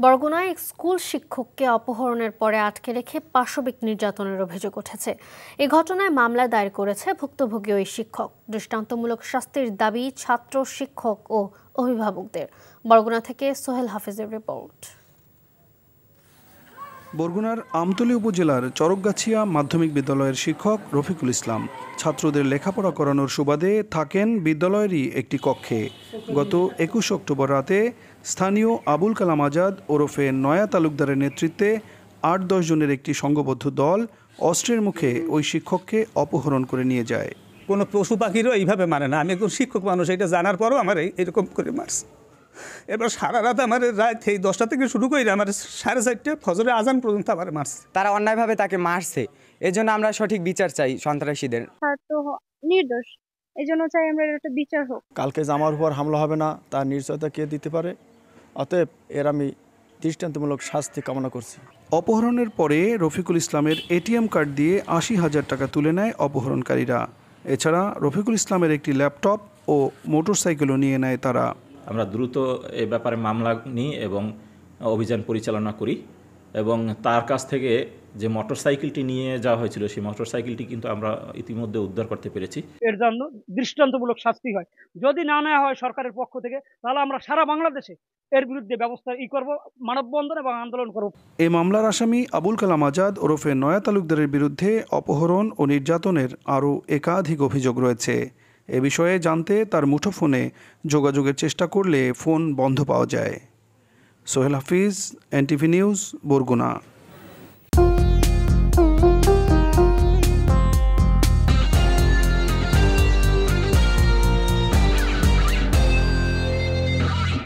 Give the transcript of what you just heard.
বরগুনায় school শিক্ষককে অপহরণের পরে আটকে রেখে পাশবিক নির্যাতনের অভিযোগ উঠেছে। এ ঘটনায় মামলা দায়ের করেছে ভুক্তভোগী ওই শিক্ষক। দৃষ্টান্তমূলক শাস্তির দাবি ছাত্র, শিক্ষক ও অভিভাবকদের। বরগুনা থেকে সোহেল হাফিজের রিপোর্ট। বরগুনার আমতলী উপজেলার চরকগাছিয়া মাধ্যমিক বিদ্যালয়ের শিক্ষক রফিকুল ইসলাম ছাত্রদের লেখাপড়া করানোর সুবাদে থাকেন বিদ্যালয়েরই একটি কক্ষে। গত ২১ অক্টোবর রাতে স্থানীয় আবুল কালাম আজাদ ওরফে নয়া তালুকদারের নেতৃত্বে ৮-১০ জনের একটি সংঘবদ্ধ দল অস্ত্রের মুখে ওই শিক্ষককে অপহরণ করে নিয়ে যায়। কোনো পশু পাখিরও এইভাবে মানে না। আমি একজন শিক্ষক মানুষ, এটা জানার পরও আমার এরকম করে মারছে। এবার সারা রাত আমার রাত এই 10টা থেকে শুরু করে আমার 4:30 ফজরের আজান পর্যন্ত আমার মারছে। তারা অন্যায়ভাবে তাকে মারছে, এই জন্য আমরা সঠিক বিচার চাই সন্ত্রাসীদের। তো নির্দোষ, এই জন্য চাই আমরা একটা বিচার হোক। কালকে জামার উপর হামলা হবে না, তার নিশ্চয়তা কে দিতে পারে? অতএব এর আমি দৃষ্টান্তমূলক শাস্তি কামনা করছি। অপহরণের পরে রফিকুল ইসলামের এটিএম কার্ড দিয়ে ৮০,০০০ টাকা তুলে নেয় অপহরণকারীরা। এছাড়া রফিকুল ইসলামের একটি ল্যাপটপ ও মোটরসাইকেলও নিয়ে নেয় তারা। আমরা দ্রুত এ ব্যাপারে মামলা নিই এবং অভিযান পরিচালনা করি এবং তার কাছ থেকে যে মোটরসাইকেলটি নিয়ে যাওয়া হয়েছিল সেই মোটরসাইকেলটি কিন্তু আমরা ইতিমধ্যে উদ্ধার করতে পেরেছি। এর জন্য দৃষ্টান্তমূলক শাস্তি হয়, যদি না নেওয়া হয় সরকারের পক্ষ থেকে, তাহলে আমরা সারা বাংলাদেশে এর বিরুদ্ধে ব্যবস্থা করব, মানববন্ধন এবং আন্দোলন করব। এই মামলার আসামি আবুল কালাম আজাদ ওরফে নয়া তালুকদারের বিরুদ্ধে অপহরণ ও নির্যাতনের আরও একাধিক অভিযোগ রয়েছে। এ বিষয়ে জানতে তার মুঠোফোনে যোগাযোগের চেষ্টা করলে ফোন বন্ধ পাওয়া যায়। সোহেল হাফিজ, এনটিভি নিউজ, বরগুনা।